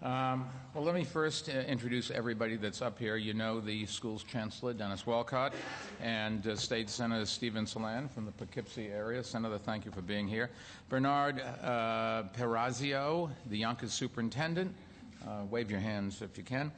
Well, let me first introduce everybody that's up here. You know the Schools Chancellor, Dennis Walcott, and State Senator Stephen Saland from the Poughkeepsie area. Senator, thank you for being here. Bernard Perazio, the Yonkers Superintendent. Wave your hands if you can.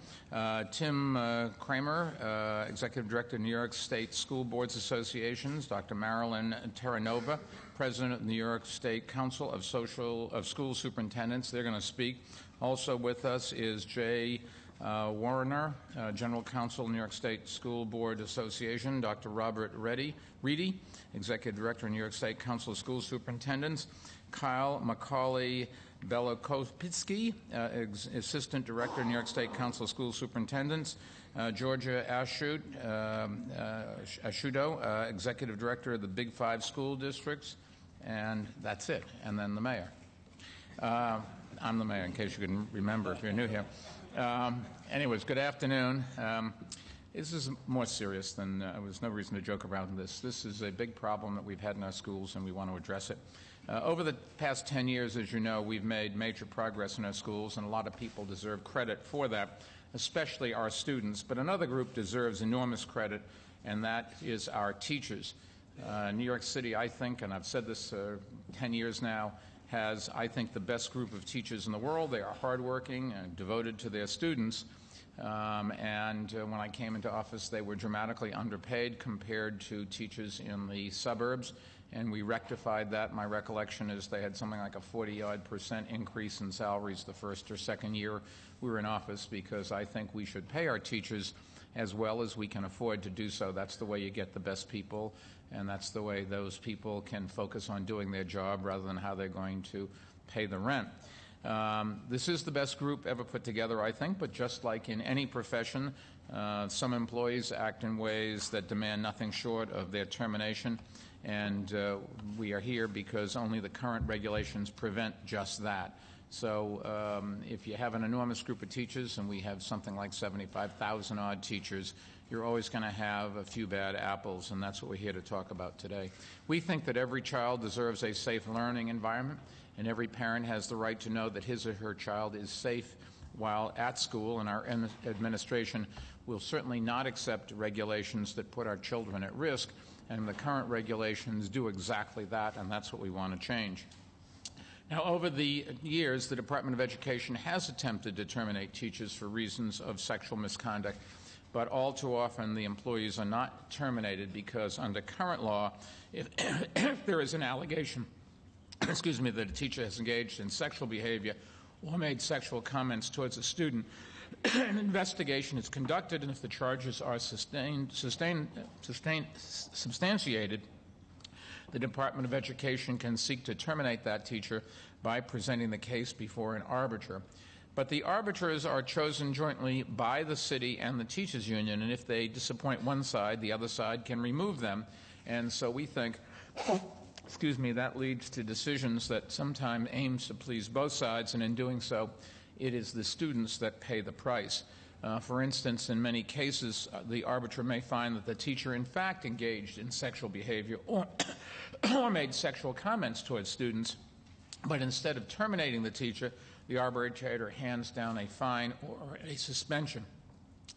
Tim Kramer, Executive Director of New York State School Boards Associations. Dr. Marilyn Terranova, President of the New York State Council of School Superintendents. They're going to speak. Also with us is Jay Warner, General Counsel of New York State School Board Association. Dr. Robert Reedy, Executive Director of New York State Council of School Superintendents. Kyle Macaulay Belokopitsky, Assistant Director, New York State Council of School Superintendents. Georgia Ashudo, Executive Director of the Big Five School Districts. And that's it. And then the mayor. I'm the mayor, in case you can remember if you're new here. Anyways, good afternoon. This is more serious than there's no reason to joke around this. This is a big problem that we've had in our schools, and we want to address it. Over the past 10 years, as you know, we've made major progress in our schools, and a lot of people deserve credit for that, especially our students. But another group deserves enormous credit, and that is our teachers. New York City, I think, and I've said this 10 years now, has, I think, the best group of teachers in the world. They are hardworking and devoted to their students. And when I came into office, they were dramatically underpaid compared to teachers in the suburbs, and we rectified that. My recollection is they had something like a 40-odd% increase in salaries the first or second year we were in office, because I think we should pay our teachers as well as we can afford to do so. That's the way you get the best people, and that's the way those people can focus on doing their job rather than how they're going to pay the rent. This is the best group ever put together, I think, but just like in any profession, some employees act in ways that demand nothing short of their termination, and we are here because only the current regulations prevent just that. So if you have an enormous group of teachers, and we have something like 75,000 odd teachers, you're always going to have a few bad apples, and that's what we're here to talk about today. We think that every child deserves a safe learning environment, and every parent has the right to know that his or her child is safe while at school, and our administration will certainly not accept regulations that put our children at risk, and the current regulations do exactly that, and that's what we want to change. Now, over the years, the Department of Education has attempted to terminate teachers for reasons of sexual misconduct, but all too often the employees are not terminated because under current law, if there is an allegation that a teacher has engaged in sexual behavior or made sexual comments towards a student, an investigation is conducted, and if the charges are substantiated, the Department of Education can seek to terminate that teacher by presenting the case before an arbiter. But the arbiters are chosen jointly by the city and the teachers union, and if they disappoint one side, the other side can remove them. And so we think, that leads to decisions that sometimes aims to please both sides, and in doing so, it is the students that pay the price. For instance, in many cases, the arbiter may find that the teacher in fact engaged in sexual behavior or made sexual comments towards students, but instead of terminating the teacher, the arbitrator hands down a fine or a suspension.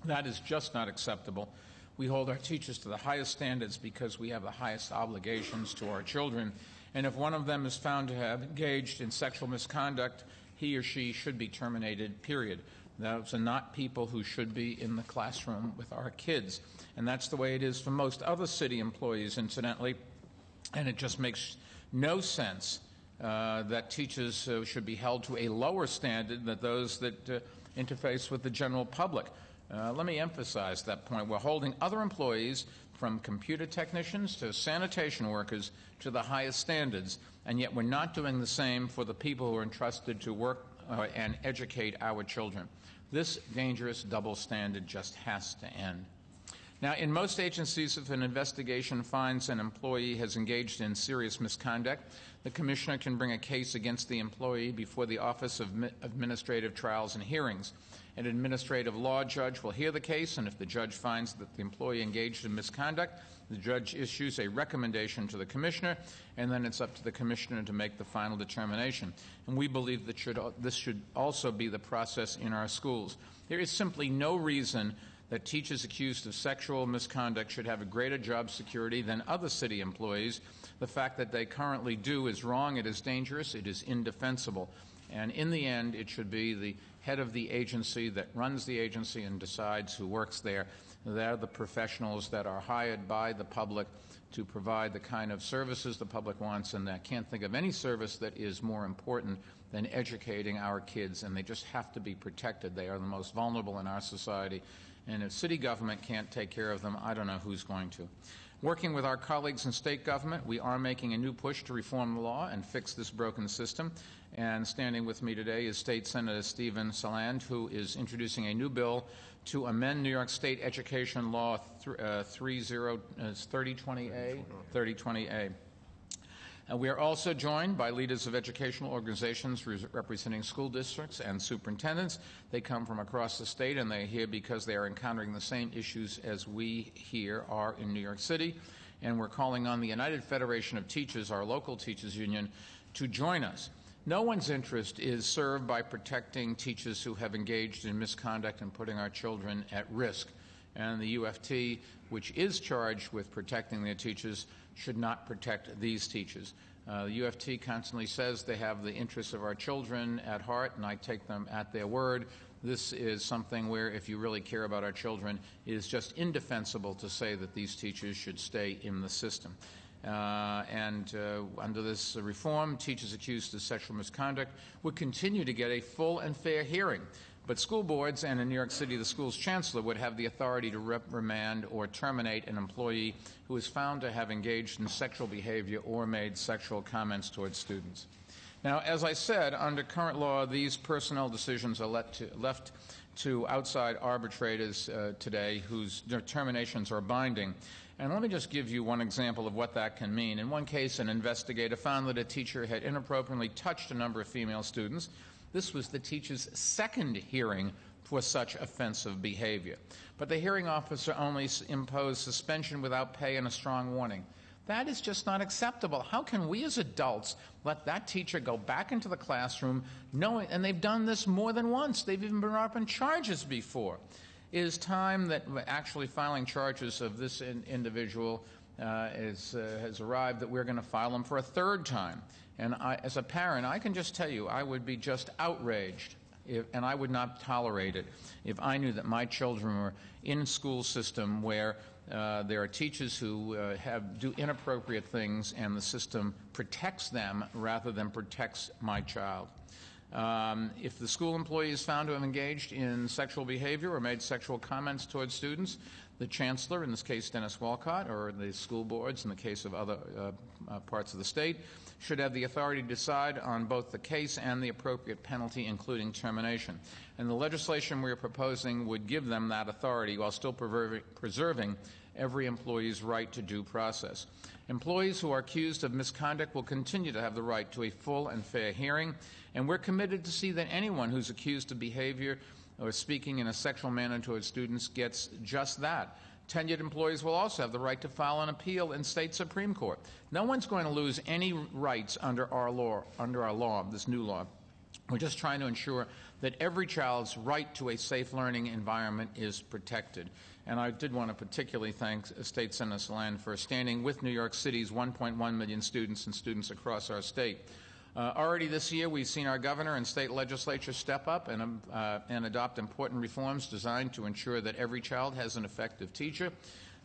That is just not acceptable. We hold our teachers to the highest standards because we have the highest obligations to our children, and if one of them is found to have engaged in sexual misconduct, he or she should be terminated, period. Those are not people who should be in the classroom with our kids. And that's the way it is for most other city employees, incidentally. And it just makes no sense that teachers should be held to a lower standard than those that interface with the general public. Let me emphasize that point. We're holding other employees, from computer technicians to sanitation workers, to the highest standards, and yet we're not doing the same for the people who are entrusted to work and educate our children. This dangerous double standard just has to end. Now, in most agencies, if an investigation finds an employee has engaged in serious misconduct, the Commissioner can bring a case against the employee before the Office of Administrative Trials and Hearings. An administrative law judge will hear the case, and if the judge finds that the employee engaged in misconduct, the judge issues a recommendation to the Commissioner, and then it's up to the Commissioner to make the final determination. And we believe that this should also be the process in our schools. There is simply no reason that teachers accused of sexual misconduct should have a greater job security than other city employees. The fact that they currently do is wrong, it is dangerous, it is indefensible. And in the end, it should be the head of the agency that runs the agency and decides who works there. They're the professionals that are hired by the public to provide the kind of services the public wants, and I can't think of any service that is more important than educating our kids, and they just have to be protected. They are the most vulnerable in our society, and if city government can't take care of them, I don't know who's going to. Working with our colleagues in state government, we are making a new push to reform the law and fix this broken system. And standing with me today is State Senator Stephen Saland, who is introducing a new bill to amend New York State Education Law 3020A. We are also joined by leaders of educational organizations representing school districts and superintendents. They come from across the state, and they're here because they are encountering the same issues as we here are in New York City. And we're calling on the United Federation of Teachers, our local teachers union, to join us. No one's interest is served by protecting teachers who have engaged in misconduct and putting our children at risk. And the UFT, which is charged with protecting their teachers, should not protect these teachers. The UFT constantly says they have the interests of our children at heart, and I take them at their word. This is something where, if you really care about our children, it is just indefensible to say that these teachers should stay in the system. Under this reform, teachers accused of sexual misconduct would continue to get a full and fair hearing. But school boards, and in New York City, the Schools Chancellor, would have the authority to reprimand or terminate an employee who is found to have engaged in sexual behavior or made sexual comments towards students. Now, as I said, under current law, these personnel decisions are left to outside arbitrators today whose determinations are binding. And let me just give you one example of what that can mean. In one case, an investigator found that a teacher had inappropriately touched a number of female students. This was the teacher's second hearing for such offensive behavior. But the hearing officer only imposed suspension without pay and a strong warning. That is just not acceptable. How can we as adults let that teacher go back into the classroom knowing, and they've done this more than once, they've even been brought up in charges before. It is time that actually filing charges of this individual has arrived, that we're going to file them for a third time. And as a parent, I can just tell you, I would be just outraged, and I would not tolerate it if I knew that my children were in a school system where there are teachers who do inappropriate things, and the system protects them rather than protects my child. If the school employee is found to have engaged in sexual behavior or made sexual comments towards students, the Chancellor, in this case Dennis Walcott, or the school boards, in the case of other parts of the state, should have the authority to decide on both the case and the appropriate penalty, including termination. And the legislation we are proposing would give them that authority while still preserving every employee's right to due process. Employees who are accused of misconduct will continue to have the right to a full and fair hearing, and we're committed to see that anyone who's accused of behavior or speaking in a sexual manner towards students gets just that. Tenured employees will also have the right to file an appeal in state Supreme Court. No one's going to lose any rights under our law, this new law. We're just trying to ensure that every child's right to a safe learning environment is protected. And I did want to particularly thank State Senator Saland for standing with New York City's 1.1 million students and students across our state. Already this year, we've seen our governor and state legislature step up and adopt important reforms designed to ensure that every child has an effective teacher.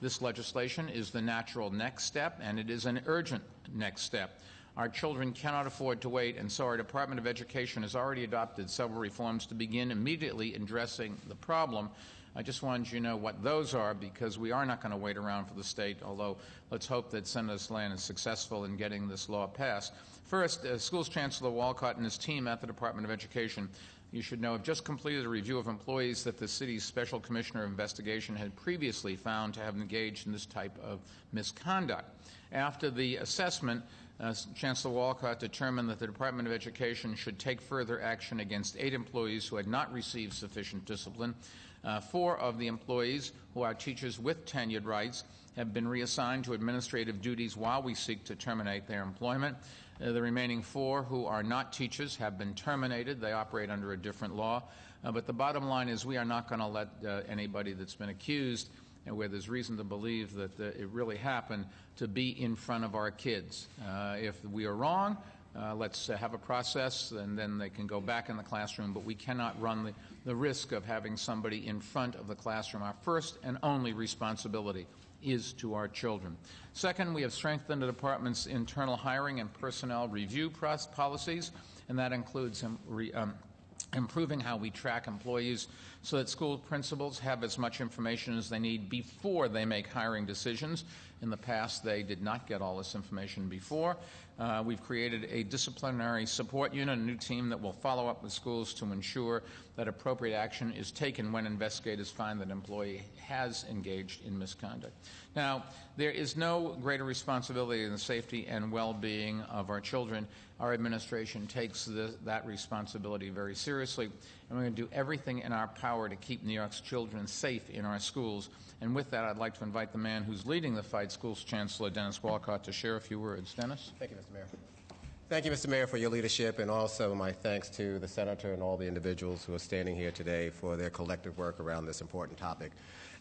This legislation is the natural next step, and it is an urgent next step. Our children cannot afford to wait, and so our Department of Education has already adopted several reforms to begin immediately addressing the problem. I just wanted you to know what those are, because we are not going to wait around for the state, although let's hope that Senator Saland is successful in getting this law passed. First, Schools Chancellor Walcott and his team at the Department of Education, you should know, have just completed a review of employees that the city's Special Commissioner of Investigation had previously found to have engaged in this type of misconduct. After the assessment, Chancellor Walcott determined that the Department of Education should take further action against 8 employees who had not received sufficient discipline. 4 of the employees, who are teachers with tenured rights, have been reassigned to administrative duties while we seek to terminate their employment. The remaining 4, who are not teachers, have been terminated. They operate under a different law. But the bottom line is we are not going to let anybody that's been accused and where there's reason to believe that it really happened to be in front of our kids. If we are wrong, let's have a process, and then they can go back in the classroom, but we cannot run the risk of having somebody in front of the classroom. Our first and only responsibility is to our children. Second, we have strengthened the department's internal hiring and personnel review policies, and that includes improving how we track employees so that school principals have as much information as they need before they make hiring decisions. In the past, they did not get all this information before. We've created a disciplinary support unit, a new team that will follow up with schools to ensure that appropriate action is taken when investigators find that an employee has engaged in misconduct. Now, there is no greater responsibility than the safety and well-being of our children. Our administration takes that responsibility very seriously, and we're going to do everything in our power to keep New York's children safe in our schools. And with that, I'd like to invite the man who's leading the fight, Schools Chancellor Dennis Walcott, to share a few words. Dennis? Thank you, Mr. Mayor. Thank you, Mr. Mayor, for your leadership, and also my thanks to the Senator and all the individuals who are standing here today for their collective work around this important topic.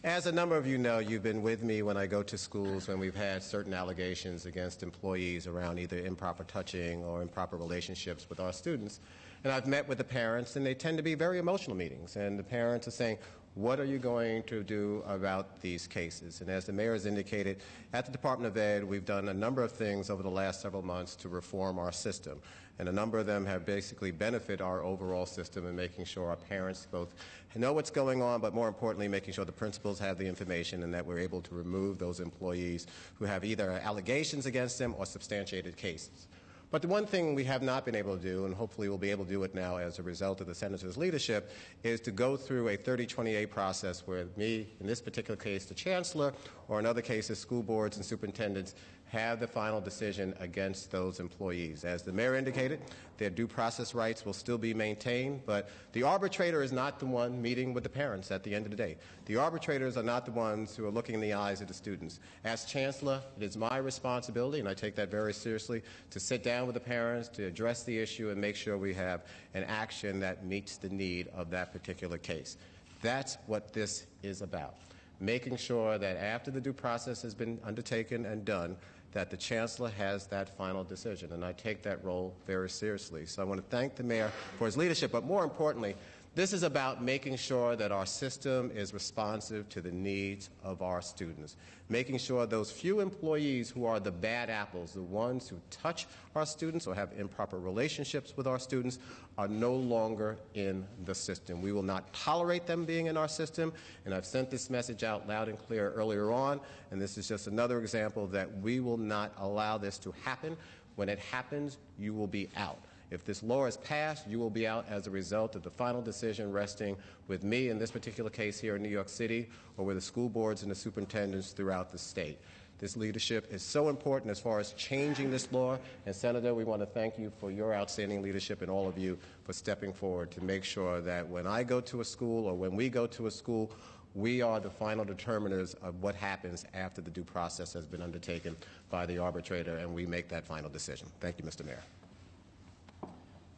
As a number of you know, you've been with me when I go to schools when we've had certain allegations against employees around either improper touching or improper relationships with our students. And I've met with the parents, and they tend to be very emotional meetings. And the parents are saying, what are you going to do about these cases? And as the mayor has indicated, at the Department of Ed, we've done a number of things over the last several months to reform our system. And a number of them have basically benefited our overall system in making sure our parents both know what's going on, but more importantly, making sure the principals have the information and that we're able to remove those employees who have either allegations against them or substantiated cases. But the one thing we have not been able to do, and hopefully we'll be able to do it now as a result of the Senator's leadership, is to go through a 3028 process where me, in this particular case, the Chancellor, or in other cases, school boards and superintendents, have the final decision against those employees. As the mayor indicated, their due process rights will still be maintained, but the arbitrator is not the one meeting with the parents at the end of the day. The arbitrators are not the ones who are looking in the eyes of the students. As Chancellor, it is my responsibility, and I take that very seriously, to sit down with the parents, to address the issue, and make sure we have an action that meets the need of that particular case. That's what this is about, making sure that after the due process has been undertaken and done, that the Chancellor has that final decision, and I take that role very seriously. So I want to thank the mayor for his leadership, but more importantly, this is about making sure that our system is responsive to the needs of our students, making sure those few employees who are the bad apples, the ones who touch our students or have improper relationships with our students, are no longer in the system. We will not tolerate them being in our system, and I've sent this message out loud and clear earlier on, and this is just another example that we will not allow this to happen. When it happens, you will be out. If this law is passed, you will be out as a result of the final decision resting with me in this particular case here in New York City, or with the school boards and the superintendents throughout the state. This leadership is so important as far as changing this law, and Senator, we want to thank you for your outstanding leadership and all of you for stepping forward to make sure that when I go to a school or when we go to a school, we are the final determiners of what happens after the due process has been undertaken by the arbitrator, and we make that final decision. Thank you, Mr. Mayor.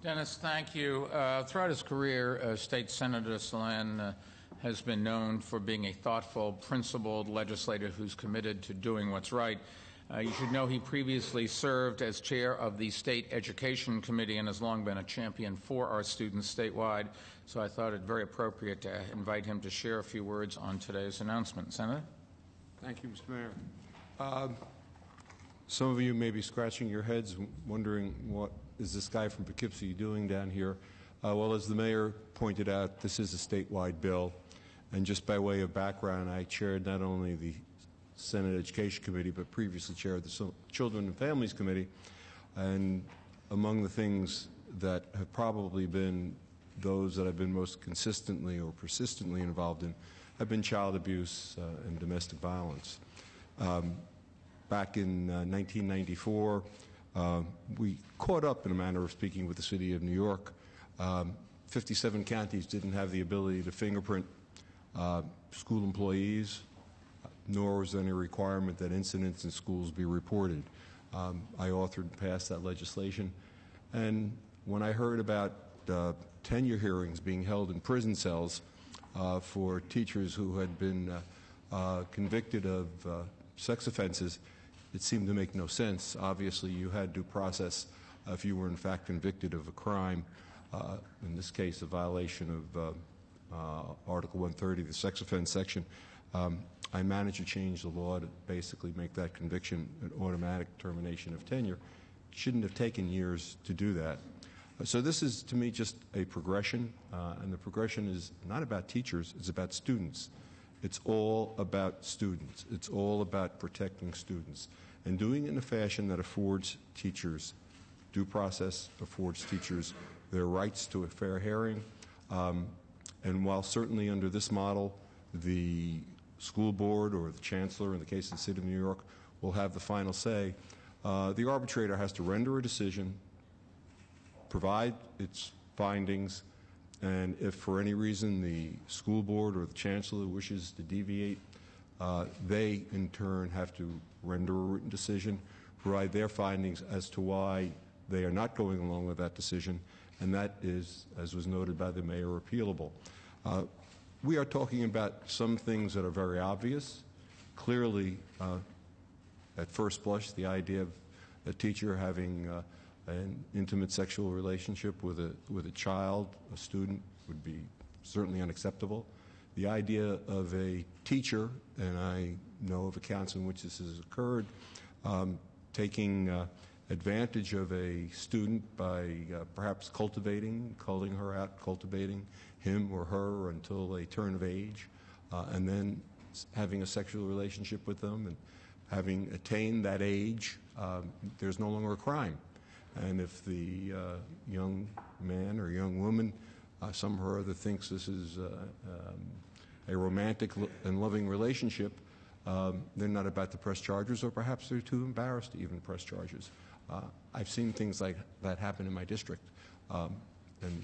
Dennis, thank you. Throughout his career, State Senator Saland has been known for being a thoughtful, principled legislator who's committed to doing what's right. You should know he previously served as chair of the State Education Committee and has long been a champion for our students statewide, so I thought it very appropriate to invite him to share a few words on today's announcement. Senator? Thank you, Mr. Mayor. Some of you may be scratching your heads wondering what is this guy from Poughkeepsie doing down here. Well, as the mayor pointed out, this is a statewide bill, and just by way of background, I chaired not only the Senate Education Committee, but previously chaired the Children and Families Committee, and among the things that have probably been those that I've been most consistently or persistently involved in have been child abuse and domestic violence. Back in 1994, We caught up, in a manner of speaking, with the city of New York. 57 counties didn't have the ability to fingerprint school employees, nor was there any requirement that incidents in schools be reported. I authored and passed that legislation. And when I heard about tenure hearings being held in prison cells for teachers who had been convicted of sex offenses, it seemed to make no sense. Obviously, you had due process if you were in fact convicted of a crime, in this case a violation of Article 130, the sex offense section. I managed to change the law to basically make that conviction an automatic termination of tenure. It shouldn't have taken years to do that. So this is, to me, just a progression, and the progression is not about teachers, it's about students. It's all about students. It's all about protecting students and doing it in a fashion that affords teachers due process, affords teachers their rights to a fair hearing. And while certainly under this model, the school board or the chancellor, in the case of the city of New York, will have the final say, the arbitrator has to render a decision, provide its findings, and if for any reason the school board or the chancellor wishes to deviate, they in turn have to render a written decision, provide their findings as to why they are not going along with that decision, and that is, as was noted by the mayor, appealable. We are talking about some things that are very obvious. Clearly, at first blush, the idea of a teacher having an intimate sexual relationship with a child, a student, would be certainly unacceptable. The idea of a teacher, and I know of accounts in which this has occurred, taking advantage of a student by perhaps culling her out, cultivating him or her until they turn of age, and then having a sexual relationship with them, and having attained that age, there's no longer a crime. And if the young man or young woman somehow or other thinks this is a romantic and loving relationship, they're not about to press charges, or perhaps they're too embarrassed to even press charges. I've seen things like that happen in my district, and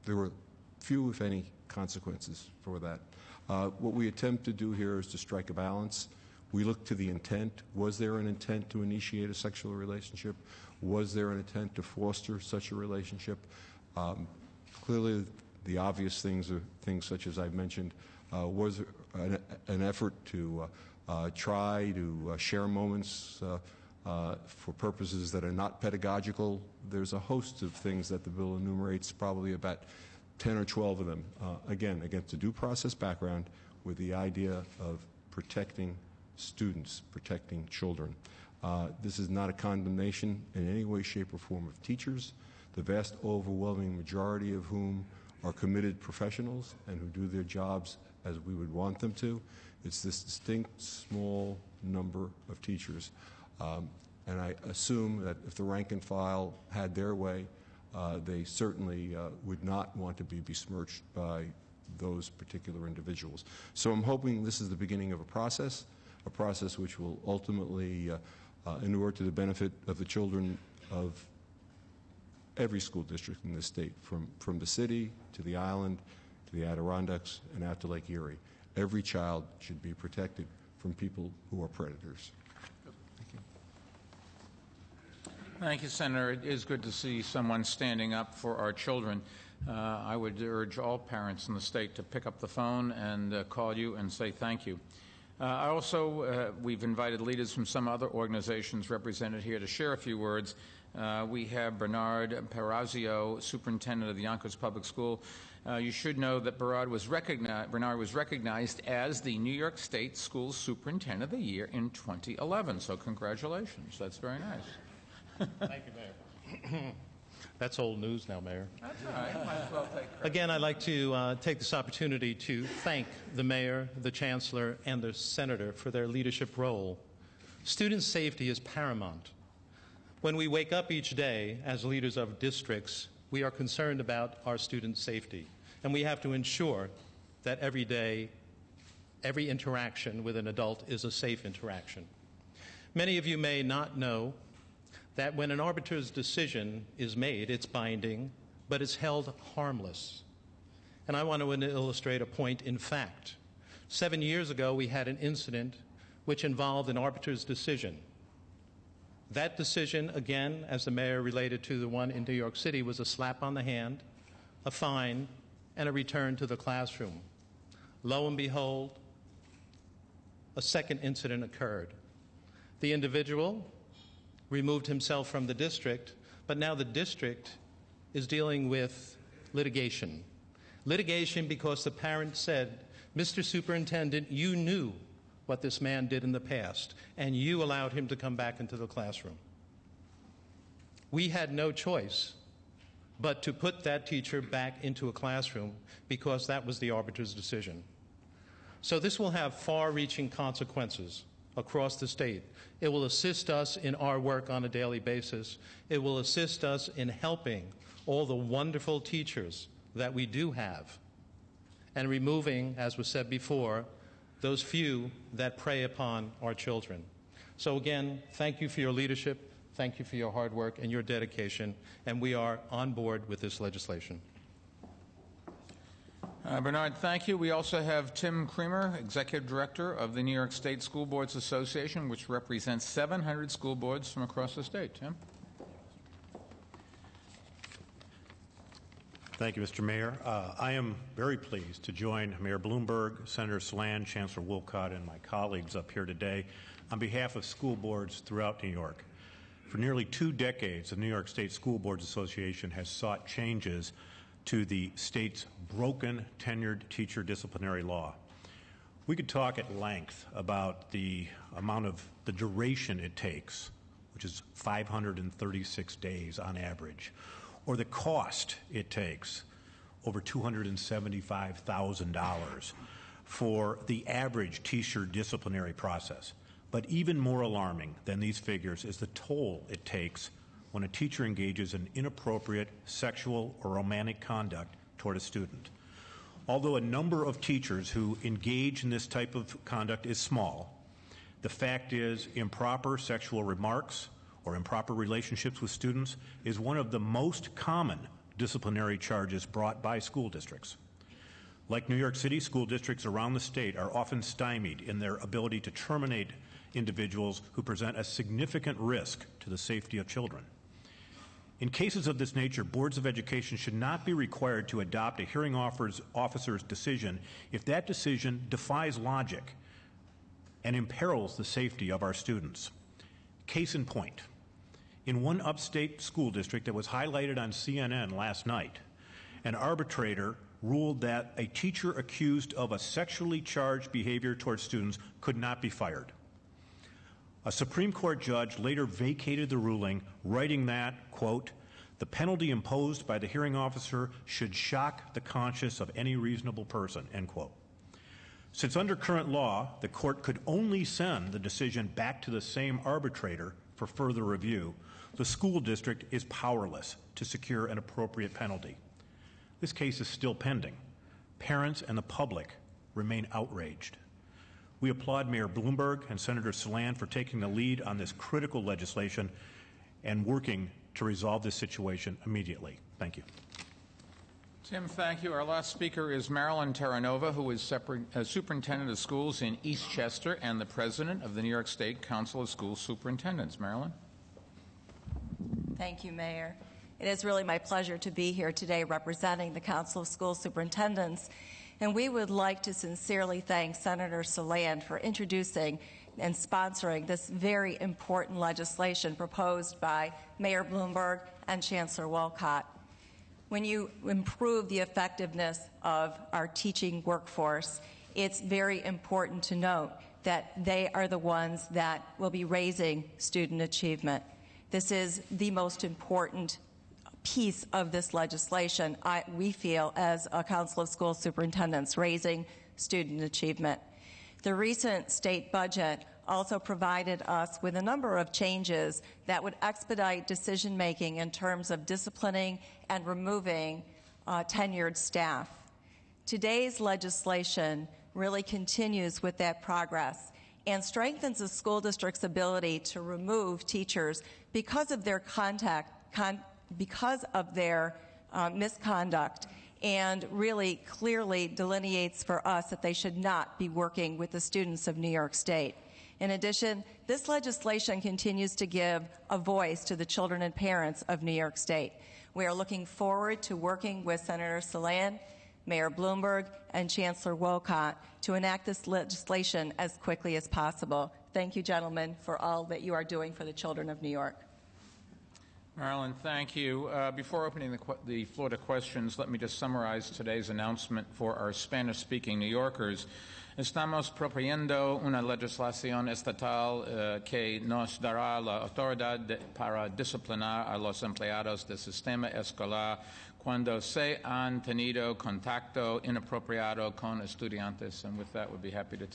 there were few, if any, consequences for that. What we attempt to do here is to strike a balance. We look to the intent. Was there an intent to initiate a sexual relationship? Was there an intent to foster such a relationship? Clearly, the obvious things are things such as I've mentioned. Was there an effort to try to share moments for purposes that are not pedagogical? There's a host of things that the bill enumerates, probably about 10 or 12 of them, again, against a due process background with the idea of protecting students, protecting children. This is not a condemnation in any way, shape, or form of teachers, the vast overwhelming majority of whom are committed professionals and who do their jobs as we would want them to. It's this distinct small number of teachers. And I assume that if the rank and file had their way, they certainly would not want to be besmirched by those particular individuals. So I'm hoping this is the beginning of a process which will ultimately inure to the benefit of the children of every school district in this state, from the city to the island to the Adirondacks and out to Lake Erie. Every child should be protected from people who are predators. Thank you. Thank you, Senator. It is good to see someone standing up for our children. I would urge all parents in the state to pick up the phone and call you and say thank you. We've invited leaders from some other organizations represented here to share a few words. We have Bernard Perazio, Superintendent of the Yonkers Public School. You should know that Bernard was recognized as the New York State School Superintendent of the Year in 2011. So congratulations. That's very nice. Thank you, Mayor. That's old news now, Mayor. That's all right. Might as well take credit. Again, I'd like to take this opportunity to thank the Mayor, the Chancellor, and the Senator for their leadership role. Student safety is paramount. When we wake up each day as leaders of districts, we are concerned about our student safety, and we have to ensure that every day, every interaction with an adult is a safe interaction. Many of you may not know that when an arbiter's decision is made, it's binding, but it's held harmless. And I want to illustrate a point in fact. 7 years ago, we had an incident which involved an arbiter's decision. That decision, again, as the mayor related to the one in New York City, was a slap on the hand, a fine, and a return to the classroom. Lo and behold, a second incident occurred. The individual removed himself from the district, but now the district is dealing with litigation. Litigation because the parent said, Mr. Superintendent, you knew what this man did in the past, and you allowed him to come back into the classroom. We had no choice but to put that teacher back into a classroom because that was the arbiter's decision. So this will have far-reaching consequences across the state. It will assist us in our work on a daily basis. It will assist us in helping all the wonderful teachers that we do have and removing, as was said before, those few that prey upon our children. So again, thank you for your leadership, thank you for your hard work and your dedication, and we are on board with this legislation. Bernard, thank you. We also have Tim Creamer, Executive Director of the New York State School Boards Association, which represents 700 school boards from across the state. Tim? Thank you, Mr. Mayor. I am very pleased to join Mayor Bloomberg, Senator Saland, Chancellor Walcott, and my colleagues up here today on behalf of school boards throughout New York. For nearly 2 decades, the New York State School Boards Association has sought changes to the state's broken tenured teacher disciplinary law. We could talk at length about the amount of the duration it takes, which is 536 days on average, or the cost it takes, over $275,000 for the average teacher disciplinary process. But even more alarming than these figures is the toll it takes when a teacher engages in inappropriate sexual or romantic conduct toward a student. Although a number of teachers who engage in this type of conduct is small, the fact is improper sexual remarks or improper relationships with students is one of the most common disciplinary charges brought by school districts. Like New York City, school districts around the state are often stymied in their ability to terminate individuals who present a significant risk to the safety of children. In cases of this nature, boards of education should not be required to adopt a hearing officer's decision if that decision defies logic and imperils the safety of our students. Case in point, in one upstate school district that was highlighted on CNN last night, an arbitrator ruled that a teacher accused of a sexually charged behavior towards students could not be fired. A Supreme Court judge later vacated the ruling, writing that, quote, "The penalty imposed by the hearing officer should shock the conscience of any reasonable person," end quote. Since under current law, the court could only send the decision back to the same arbitrator for further review, the school district is powerless to secure an appropriate penalty. This case is still pending. Parents and the public remain outraged. We applaud Mayor Bloomberg and Senator Saland for taking the lead on this critical legislation and working to resolve this situation immediately. Thank you. Tim, thank you. Our last speaker is Marilyn Terranova, who is Superintendent of Schools in Eastchester and the President of the New York State Council of School Superintendents. Marilyn? Thank you, Mayor. It is really my pleasure to be here today representing the Council of School Superintendents. And we would like to sincerely thank Senator Saland for introducing and sponsoring this very important legislation proposed by Mayor Bloomberg and Chancellor Walcott. When you improve the effectiveness of our teaching workforce, it's very important to note that they are the ones that will be raising student achievement. This is the most important piece of this legislation, we feel, as a Council of School Superintendents, raising student achievement. The recent state budget also provided us with a number of changes that would expedite decision-making in terms of disciplining and removing tenured staff. Today's legislation really continues with that progress and strengthens the school district's ability to remove teachers because of their misconduct, and really clearly delineates for us that they should not be working with the students of New York State. In addition, this legislation continues to give a voice to the children and parents of New York State. We are looking forward to working with Senator Saland, Mayor Bloomberg, and Chancellor Walcott to enact this legislation as quickly as possible. Thank you, gentlemen, for all that you are doing for the children of New York. Marilyn, thank you. Before opening the floor to questions, let me just summarize today's announcement for our Spanish-speaking New Yorkers. Estamos proponiendo una legislación estatal que nos dará la autoridad para disciplinar a los empleados del sistema escolar cuando se han tenido contacto inapropiado con estudiantes. And with that, we'd be happy to